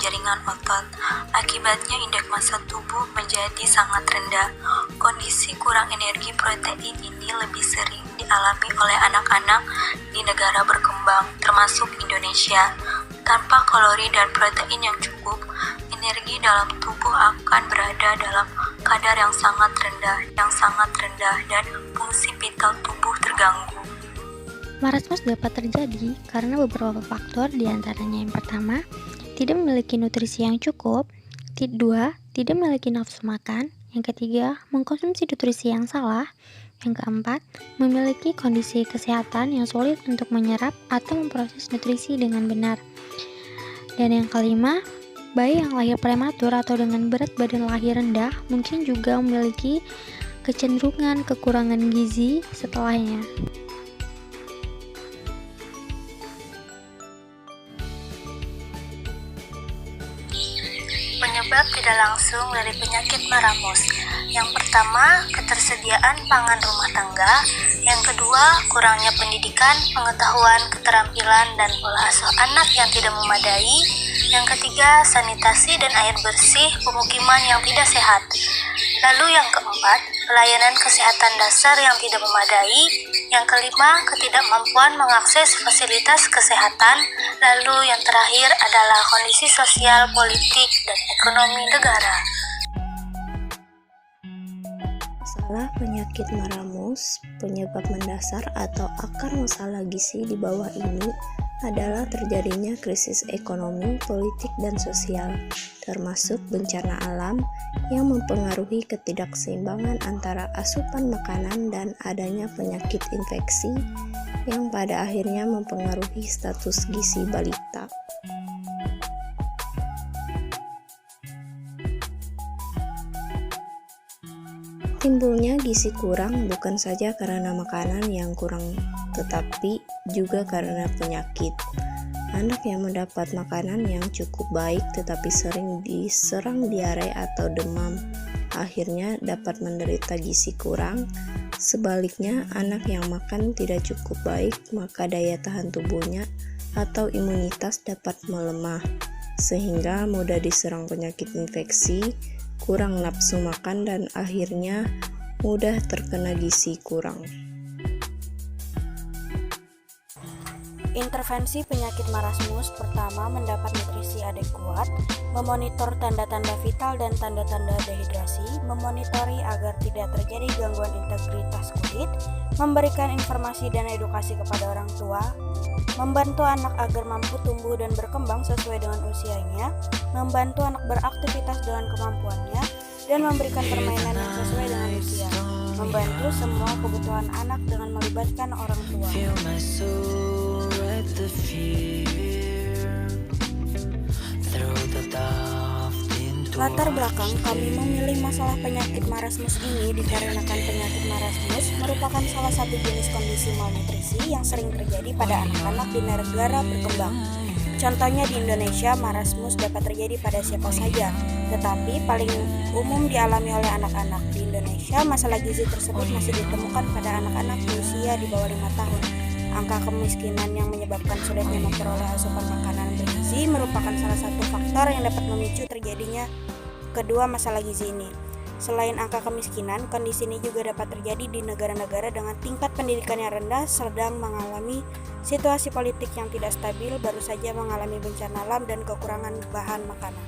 jaringan otot. Akibatnya indeks massa tubuh menjadi sangat rendah. Kondisi kurang energi protein ini lebih sering dialami oleh anak-anak di negara berkembang, termasuk Indonesia. Tanpa kalori dan protein yang cukup, energi dalam tubuh akan berada dalam kadar yang sangat rendah dan fungsi vital tubuh terganggu. Marasmus dapat terjadi karena beberapa faktor, diantaranya yang pertama, tidak memiliki nutrisi yang cukup, kedua, tidak memiliki nafsu makan, yang ketiga, mengkonsumsi nutrisi yang salah, yang keempat, memiliki kondisi kesehatan yang sulit untuk menyerap atau memproses nutrisi dengan benar, dan yang kelima, bayi yang lahir prematur atau dengan berat badan lahir rendah mungkin juga memiliki kecenderungan kekurangan gizi setelahnya. Penyebab tidak langsung dari penyakit marasmus. Yang pertama, ketersediaan pangan rumah tangga. Yang kedua, kurangnya pendidikan, pengetahuan, keterampilan, dan pola asuh anak yang tidak memadai. Yang ketiga, sanitasi dan air bersih pemukiman yang tidak sehat. Lalu yang keempat, pelayanan kesehatan dasar yang tidak memadai. Yang kelima, ketidakmampuan mengakses fasilitas kesehatan. Lalu yang terakhir adalah kondisi sosial, politik, dan ekonomi negara. Masalah penyakit marasmus, penyebab mendasar atau akar masalah gizi di bawah ini adalah terjadinya krisis ekonomi, politik, dan sosial, termasuk bencana alam yang mempengaruhi ketidakseimbangan antara asupan makanan dan adanya penyakit infeksi yang pada akhirnya mempengaruhi status gizi balita. Timbulnya gizi kurang bukan saja karena makanan yang kurang, tetapi juga karena penyakit. Anak yang mendapat makanan yang cukup baik tetapi sering diserang diare atau demam, akhirnya dapat menderita gizi kurang. Sebaliknya, anak yang makan tidak cukup baik, maka daya tahan tubuhnya atau imunitas dapat melemah, sehingga mudah diserang penyakit infeksi, kurang nafsu makan, dan akhirnya mudah terkena gizi kurang. Intervensi penyakit marasmus pertama, mendapat nutrisi adekuat, memonitor tanda-tanda vital dan tanda-tanda dehidrasi, memonitori agar tidak terjadi gangguan integritas kulit, memberikan informasi dan edukasi kepada orang tua, membantu anak agar mampu tumbuh dan berkembang sesuai dengan usianya, membantu anak beraktivitas dengan kemampuannya, dan memberikan permainan yang sesuai dengan usia, membantu semua kebutuhan anak dengan melibatkan orang tua. Latar belakang kami memilih masalah penyakit marasmus ini dikarenakan penyakit marasmus merupakan salah satu jenis kondisi malnutrisi yang sering terjadi pada anak-anak di negara berkembang. Contohnya di Indonesia, marasmus dapat terjadi pada siapa saja, tetapi paling umum dialami oleh anak-anak. Di Indonesia, masalah gizi tersebut masih ditemukan pada anak-anak di usia di bawah 5 tahun. Angka kemiskinan yang menyebabkan sulitnya memperoleh asupan makanan bergizi merupakan salah satu faktor yang dapat memicu terjadinya kedua masalah gizi ini. Selain angka kemiskinan, kondisi ini juga dapat terjadi di negara-negara dengan tingkat pendidikan yang rendah, sedang mengalami situasi politik yang tidak stabil, baru saja mengalami bencana alam dan kekurangan bahan makanan.